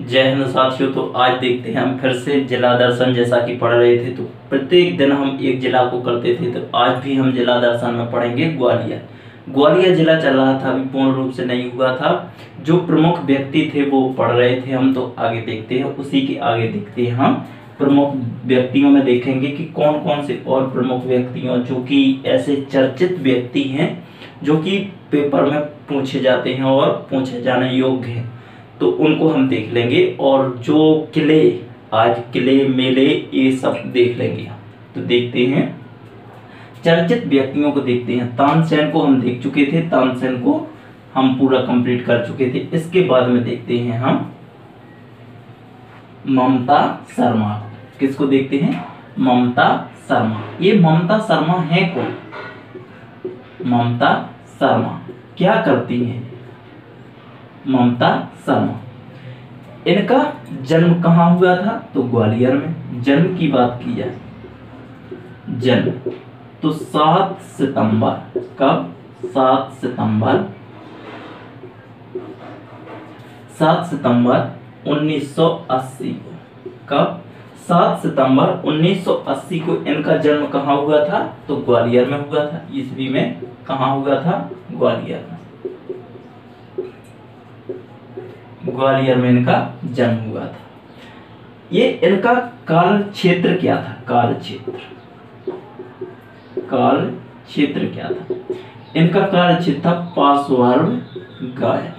जय हिंद साथियों। तो आज देखते हैं हम फिर से जिला दर्शन, जैसा कि पढ़ रहे थे तो प्रत्येक दिन हम एक जिला को करते थे, तो आज भी हम जिला दर्शन में पढ़ेंगे ग्वालियर। ग्वालियर जिला चल रहा था, अभी पूर्ण रूप से नहीं हुआ था। जो प्रमुख व्यक्ति थे वो पढ़ रहे थे हम, तो आगे देखते हैं, उसी के आगे देखते हैं हम प्रमुख व्यक्तियों में देखेंगे कि कौन कौन से और प्रमुख व्यक्तियों जो कि ऐसे चर्चित व्यक्ति हैं जो कि पेपर में पूछे जाते हैं और पूछे जाने योग्य हैं, तो उनको हम देख लेंगे। और जो किले, आज किले मेले ये सब देख लेंगे हम। तो देखते हैं चर्चित व्यक्तियों को देखते हैं। तानसेन को हम देख चुके थे, तानसेन को हम पूरा कंप्लीट कर चुके थे। इसके बाद में देखते हैं हम ममता शर्मा। किसको देखते हैं? ममता शर्मा। ये ममता शर्मा है कौन? ममता शर्मा क्या करती हैं? ममता शर्मा, इनका जन्म कहाँ हुआ था? तो ग्वालियर में। जन्म की बात की जाए, जन्म तो 7 सितंबर, कब? 7 सितंबर 1980 को। कब? 7 सितंबर 1980 को इनका जन्म कहाँ हुआ था? तो ग्वालियर में हुआ था। ईस्वी में कहाँ हुआ था? ग्वालियर में। ग्वालियर में इनका जन्म हुआ था। ये इनका कार्य क्षेत्र क्या था? कार्य क्षेत्र क्या था? इनका कार्य क्षेत्र था पार्श्ववर्ग गायक।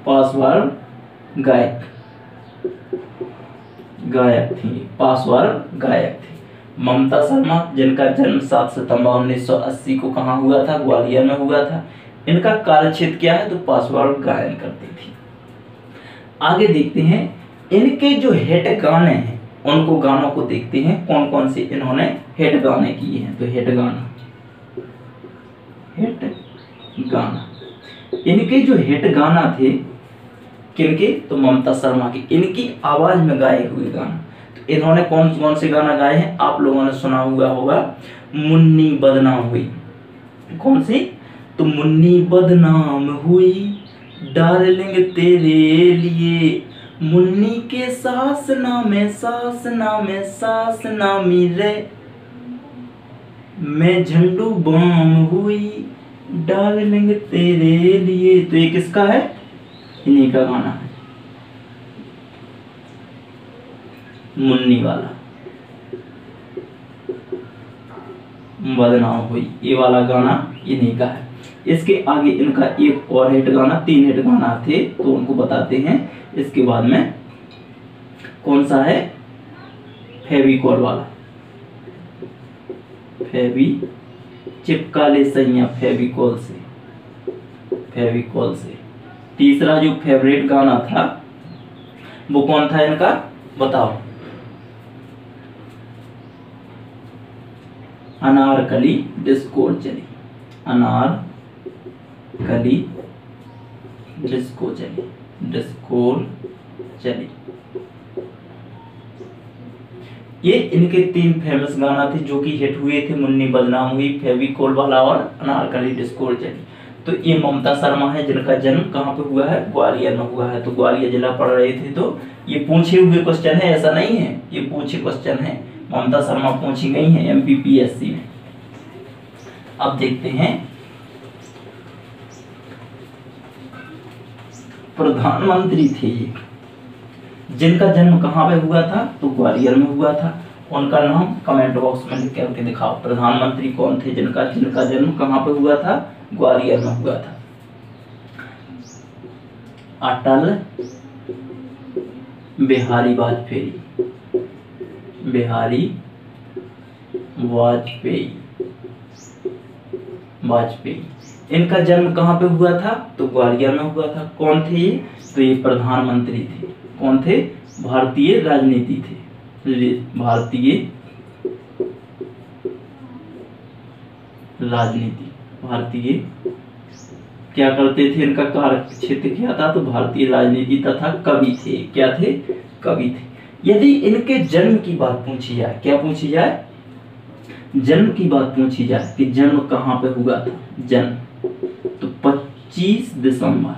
पार्श्ववर्ग गायक थी, पार्श्ववर्ग गायक थी। ममता शर्मा, जिनका जन्म 7 सितंबर 1980 को कहाँ हुआ था? ग्वालियर में हुआ था। इनका कार्य क्षेत्र क्या है? तो पार्श्ववर्ग गायन करती थी। आगे देखते हैं इनके जो हिट गाने हैं, उनको गानों को देखते हैं कौन कौन से इन्होंने हिट गाने किए हैं। तो हिट गाना, इनके जो हिट गाना थे किनके? तो ममता शर्मा के। इनकी आवाज में गाए हुए गाना, तो इन्होंने कौन कौन से गाना गाए हैं? आप लोगों ने सुना हुआ होगा, मुन्नी बदनाम हुई। कौन सी? तो मुन्नी बदनाम हुई डार्लिंग तेरे लिए, मुन्नी के सास नामे सास नामी रे, मैं झंडू बाम हुई डार्लिंग तेरे लिए। तो ये किसका है? इन्हीं का गाना है, मुन्नी वाला, बदनाम हुई, ये वाला गाना इन्हीं का है। इसके आगे इनका एक और हिट गाना, 3 हिट गाना थे, तो उनको बताते हैं। इसके बाद में कौन सा है? फेविकॉल वाला, चिपका ले सैया फेविकॉल से। तीसरा जो फेवरेट गाना था वो कौन था इनका? बताओ। अनारकली डिस्को चली, अनारकली डिस्को चली। ये इनके 3 फेमस गाना थे जो कि हिट हुए थे, मुन्नी बदनाम हुई, फेविकॉल वाला और अनारकली डिस्को चली। तो ये ममता शर्मा है जिनका जन्म कहाँ पे हुआ है? ग्वालियर में हुआ है। तो ग्वालियर जिला पढ़ रहे थे, तो ये पूछे हुए क्वेश्चन है, ऐसा नहीं है, ये पूछे क्वेश्चन है। ममता शर्मा पूछी गई है MPPSC में। अब देखते हैं प्रधानमंत्री थे ये, जिनका जन्म कहाँ पे हुआ था? तो ग्वालियर में हुआ था। उनका नाम कमेंट बॉक्स में लिख करके दिखाओ। प्रधानमंत्री कौन थे जिनका जन्म कहाँ पे हुआ था? ग्वालियर में हुआ था। अटल बिहारी वाजपेयी। इनका जन्म कहाँ पे हुआ था? तो ग्वालियर में हुआ था। कौन थे ये? तो ये प्रधानमंत्री थे। कौन थे? भारतीय राजनीति थे, भारतीय क्या करते थे? इनका कार्य क्षेत्र क्या था? तो भारतीय राजनीति तथा कवि थे। क्या थे? कवि थे। यदि इनके जन्म की बात पूछी जाए, क्या पूछी जाए? जन्म की बात पूछी जाए कि जन्म कहाँ पे हुआ था? जन्म तो 25 दिसंबर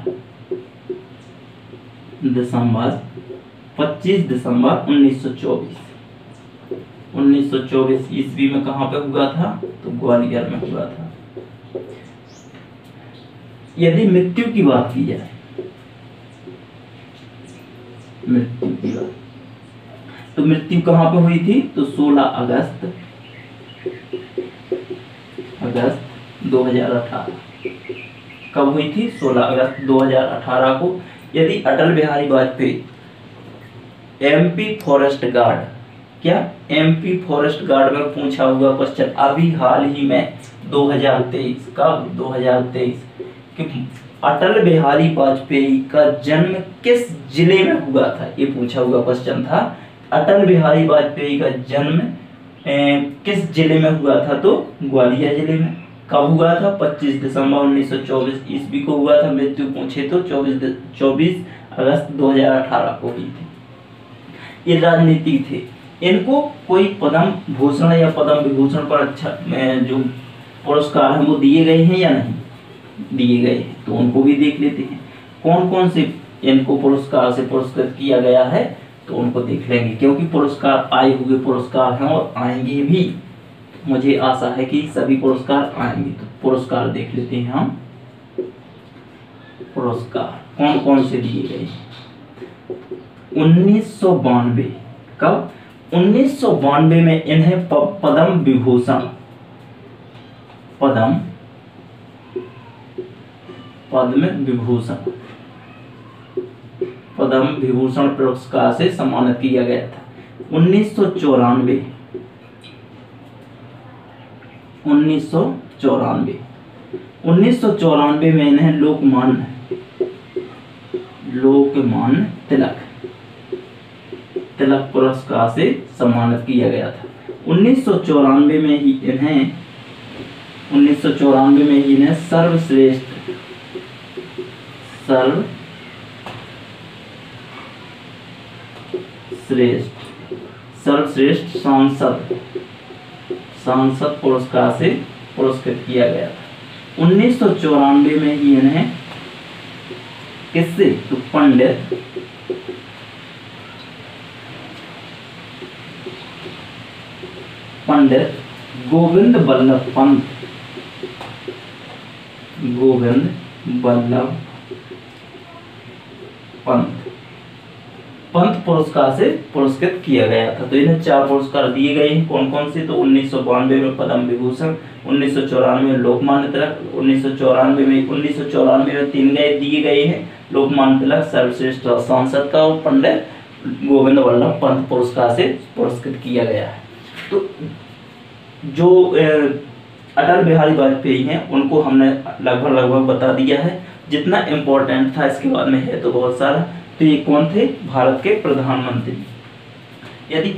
25 दिसंबर 1924। 1924 ईस्वी में कहाँ पे हुआ था? तो ग्वालियर में हुआ था। यदि मृत्यु की बात की जाए, मृत्यु की बात, तो मृत्यु कहाँ पे हुई थी? तो 16 अगस्त 2018। कब हुई थी? 16 अगस्त 2018 को। यदि Atal Bihari Vajpayee MP forest guard, क्या एमपी फॉरेस्ट गार्ड में पूछा हुआ क्वेश्चन अभी हाल ही में 2023, कब? 2023 कि अटल बिहारी वाजपेयी का जन्म किस जिले में हुआ था, ये पूछा हुआ क्वेश्चन था। अटल बिहारी वाजपेयी का जन्म किस जिले में हुआ था? तो ग्वालियर जिले में। कब हुआ था? 25 दिसंबर 1924 ईस्वी को हुआ था। मृत्यु पूछे तो 24 अगस्त 2018 को हुई थी। ये राजनीति थे। इनको कोई पद्म भूषण या पद्म विभूषण पर अच्छा जो पुरस्कार हैं वो दिए गए हैं या नहीं दिए गए हैं, तो उनको भी देख लेते हैं। कौन कौन से इनको पुरस्कार से पुरस्कृत किया गया है, तो उनको देख लेंगे, क्योंकि पुरस्कार आए हुए पुरस्कार हैं और आएंगे भी। मुझे आशा है कि सभी पुरस्कार आएंगे। तो पुरस्कार देख लेते हैं हम। पुरस्कार कौन कौन से दिए गए? 1992। कब? 1992 में इन्हें पद्म विभूषण पद्म विभूषण पुरस्कार से सम्मानित किया गया था। 1994 में इन्हें लोकमान्य तिलक पुरस्कार से सम्मानित किया गया था। 1994 में ही इन्हें सर्वश्रेष्ठ सांसद पुरस्कार से पुरस्कृत किया गया था। 1994 में ही इन्हें किससे? तो पंडित गोविंद बल्लभ पंत पुरस्कार से पुरस्कृत किया गया था। तो इन्हें 4 पुरस्कार दिए गए हैं। कौन कौन से? तो 1992 में पद्म विभूषण, 1994 में लोकमान्य तिलक, 1994 में 3 दिए गए हैं, लोकमान्य तिलक, सर्वश्रेष्ठ सांसद का और पंडित गोविंद बल्लभ पंत पुरस्कार से पुरस्कृत किया गया है। तो जो अटल बिहारी वाजपेयी हैं उनको हमने लगभग बता दिया है। जितना इम्पोर्टेंट था, इसके बाद में है तो बहुत सारा। तो ये कौन थे? भारत के प्रधानमंत्री। यदि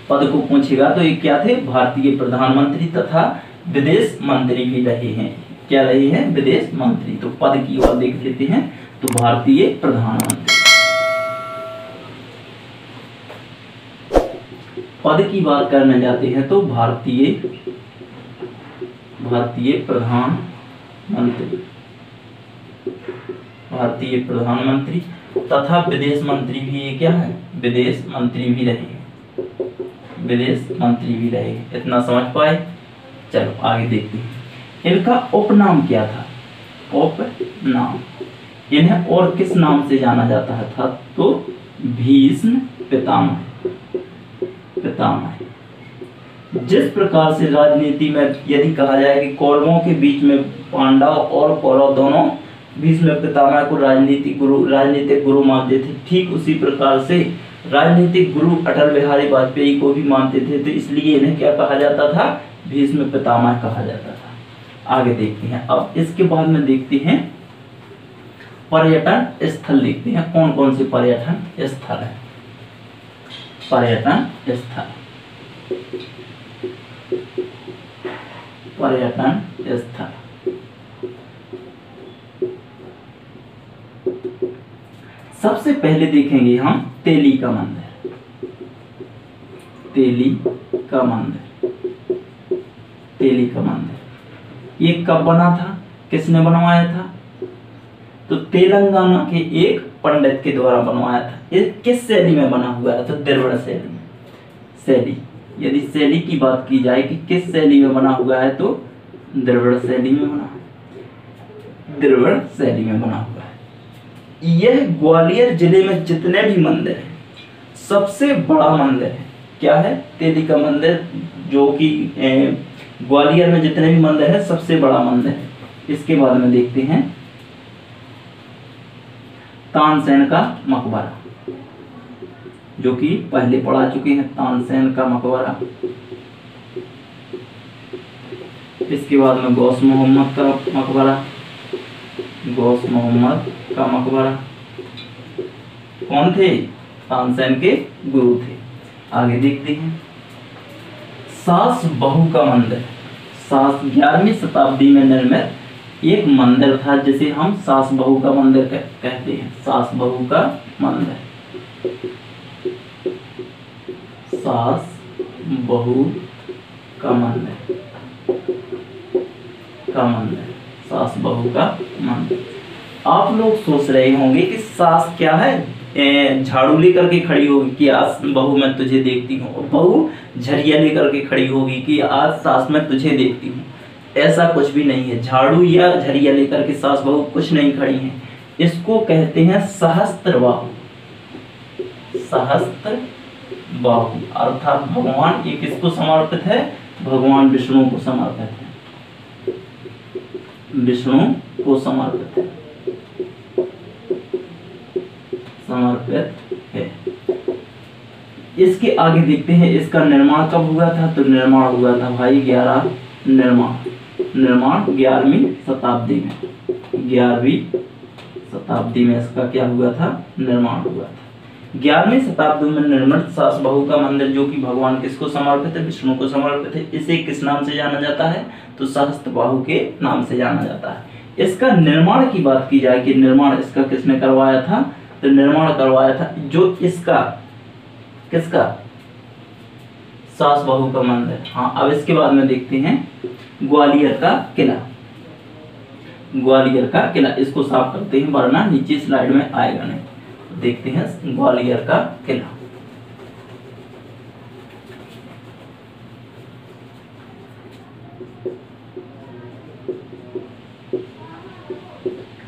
पद को पूछेगा तो ये क्या थे? भारतीय प्रधानमंत्री तथा विदेश मंत्री भी रहे हैं। क्या रहे हैं? विदेश मंत्री। तो पद की ओर देख लेते हैं। तो भारतीय प्रधानमंत्री। पद की बात करने जाते हैं तो भारतीय प्रधानमंत्री तथा विदेश मंत्री भी, ये क्या है? विदेश मंत्री भी रहे। इतना समझ पाए? चलो आगे देखते हैं। इनका उपनाम क्या था? उपनाम। इन्हें और किस नाम से जाना जाता था? तो भीष्म पितामह। जिस प्रकार से राजनीति में यदि कहा जाए कि कौरवों के बीच में पांडव और कौरव दोनों भीष्म पितामह को राजनीतिक गुरु मानते थे, ठीक उसी प्रकार से राजनीतिक गुरु अटल बिहारी वाजपेयी को भी मानते थे। तो इसलिए इन्हें क्या कहा जाता था? भीष्म पितामह कहा जाता था। आगे देखते हैं। अब इसके बाद में देखते हैं पर्यटन स्थल। देखते हैं कौन कौन से पर्यटन स्थल है। पर्यटन स्थल सबसे पहले देखेंगे हम तेली का मंदिर। तेली का मंदिर ये कब बना था? किसने बनवाया था? तो तेलंगाना के एक पंडित के द्वारा बनवाया था। ये किस शैली में बना हुआ है? तो द्रविड़ शैली। शैली, यदि शैली की बात की जाए कि किस शैली में बना हुआ है, तो द्रविड़ शैली में बना, द्रविड़ शैली में बना हुआ है। यह ग्वालियर जिले में जितने भी मंदिर हैं, सबसे बड़ा मंदिर है। क्या है? तेली का मंदिर, जो कि ग्वालियर में जितने भी मंदिर है सबसे बड़ा मंदिर है। इसके बाद में देखते हैं तानसेन का मकबरा, जो कि पहले पढ़ा चुके हैं, तानसेन का मकबरा। इसके बाद में गौस मोहम्मद का मकबरा, गौस मोहम्मद का मकबरा। कौन थे? तानसेन के गुरु थे। आगे देखते हैं सास बहू का मंदिर। सास 11वीं शताब्दी में निर्मित एक मंदिर था, जिसे हम सास बहू का मंदिर कहते हैं। सास बहू का मंदिर, सास बहू का मंदिर, सास बहू का मंदिर। आप लोग सोच रहे होंगे कि सास क्या है? झाड़ू लेकर के खड़ी होगी कि आज बहू मैं तुझे देखती हूँ, और बहू झरिया लेकर के खड़ी होगी कि आज सास मैं तुझे देखती हूँ। ऐसा कुछ भी नहीं है। झाड़ू या झरिया लेकर के सास बहू कुछ नहीं खड़ी हैं। इसको कहते हैं सहस्त्र बाहु। सहस्त्र बाहु अर्थात भगवान, ये किसको समर्पित है? भगवान विष्णु को समर्पित है, विष्णु को समर्पित है, समर्पित है। इसके आगे देखते हैं इसका निर्माण कब हुआ था? तो निर्माण हुआ था भाई 11वीं शताब्दी में। 11वीं शताब्दी में इसका क्या हुआ था? निर्माण हुआ था। 11वीं शताब्दी में निर्मित सास बहू का मंदिर, जो कि भगवान किसको समर्पित है? विष्णु को समर्पित है। इसे किस नाम से जाना जाता है? तो सहस्त्र बाहु के नाम से जाना जाता है। इसका निर्माण की बात की जाए कि निर्माण इसका किसने करवाया था? तो निर्माण करवाया था जो इसका, किसका? सास बहू का मंदिर। हाँ, अब इसके बाद में देखते हैं ग्वालियर का किला। ग्वालियर का किला, इसको साफ करते हैं वरना नीचे स्लाइड में आएगा नहीं। देखते हैं ग्वालियर का किला।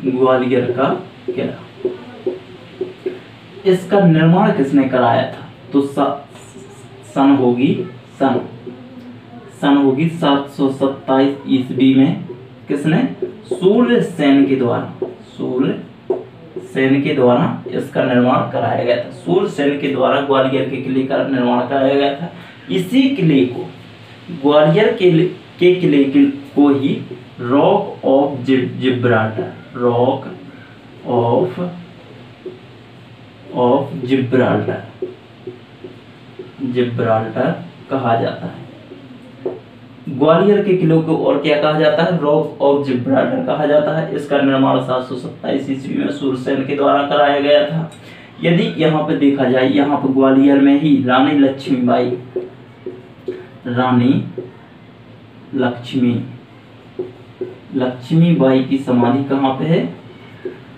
ग्वालियर का किला, इसका निर्माण किसने कराया था? तो सन होगी 727 ईस्वी में। किसने? सूर्यसेन के द्वारा, सूर्यसेन के द्वारा इसका निर्माण कराया गया था। सूर्यसेन के द्वारा ग्वालियर के किले का निर्माण कराया गया था। इसी किले को, ग्वालियर के किले को ही Rock of Gibraltar, Rock of Gibraltar कहा जाता है। ग्वालियर के किले को और क्या कहा जाता है? रॉक ऑफ जिब्राल्टर कहा जाता है। इसका निर्माण 727 ईस्वी में सूरसेन के द्वारा कराया गया था। यदि यहाँ पे देखा जाए, यहाँ पे ग्वालियर में ही रानी लक्ष्मीबाई की समाधि कहाँ पे है?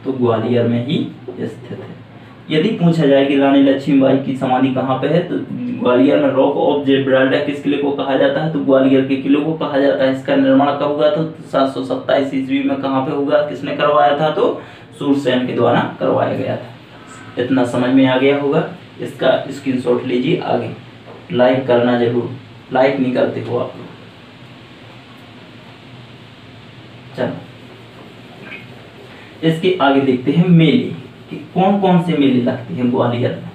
तो ग्वालियर में ही स्थित है। यदि पूछा जाए कि रानी लक्ष्मीबाई की समाधि कहाँ पे है, तो ग्वालियर में रॉक ऑफ जिब्राल्टर किस किले को कहा जाता है? तो ग्वालियर के किले को कहा जाता है। इसका निर्माण कब हुआ था? 727 ईस्वी में। कहाँ पे हुआ? किसने करवाया था? तो सूरसेन के द्वारा करवाया गया था। इतना समझ में आ गया होगा। इसका स्क्रीनशॉट लीजिए। आगे लाइक करना जरूर, लाइक नहीं करते हो आप लोग। चलो इसके आगे देखते हैं मेले कि कौन कौन से मेले लगते हैं ग्वालियर में।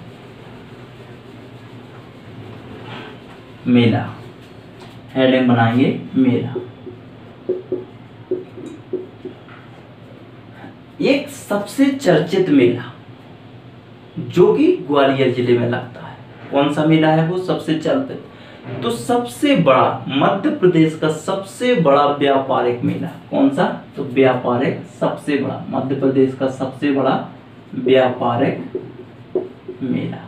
मेला, हेडिंग बनाएंगे मेला। एक सबसे चर्चित मेला जो कि ग्वालियर जिले में लगता है, कौन सा मेला है वो सबसे चर्चित? तो सबसे बड़ा, मध्य प्रदेश का सबसे बड़ा व्यापारिक मेला कौन सा? तो व्यापारिक, सबसे बड़ा, मध्य प्रदेश का सबसे बड़ा व्यापारिक मेला।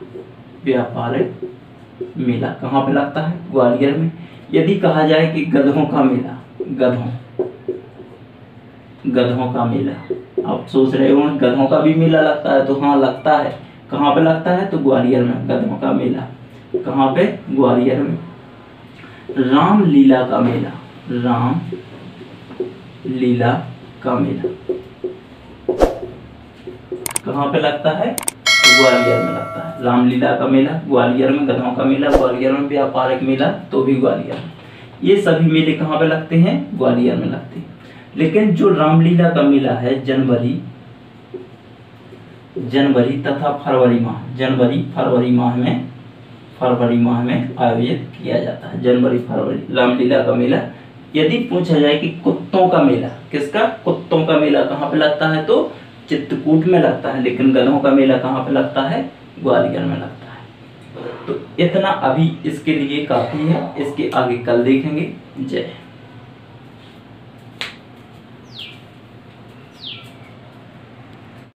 व्यापारिक मेला कहाँ पे लगता है? ग्वालियर में। यदि कहा जाए कि गधों का मेला, गधों का मेला, आप सोच रहे हो गधों का भी मेला लगता है, तो हाँ लगता है। कहाँ पे लगता है? तो ग्वालियर में गधों का मेला। कहाँ पे? ग्वालियर में। रामलीला का मेला, राम लीला का मेला कहाँ पे लगता है? ग्वालियर में लगता है। रामलीला का मेला ग्वालियर में, गधों का मेला ग्वालियर में, व्यापारिक मेला तो भी ग्वालियर में। ये सभी मेले कहाँ पे लगते हैं? ग्वालियर में लगते हैं। लेकिन जो रामलीला का मेला है जनवरी तथा फरवरी माह में आयोजित किया जाता है। जनवरी फरवरी रामलीला का मेला। यदि पूछा जाए कि कुत्तों का मेला, किसका? कुत्तों का मेला कहाँ पे लगता है? तो चित्रकूट में लगता है। लेकिन गधों का मेला कहाँ पे लगता है? ग्वालियर में लगता है। तो इतना अभी इसके लिए काफी है, इसके आगे कल देखेंगे। जय।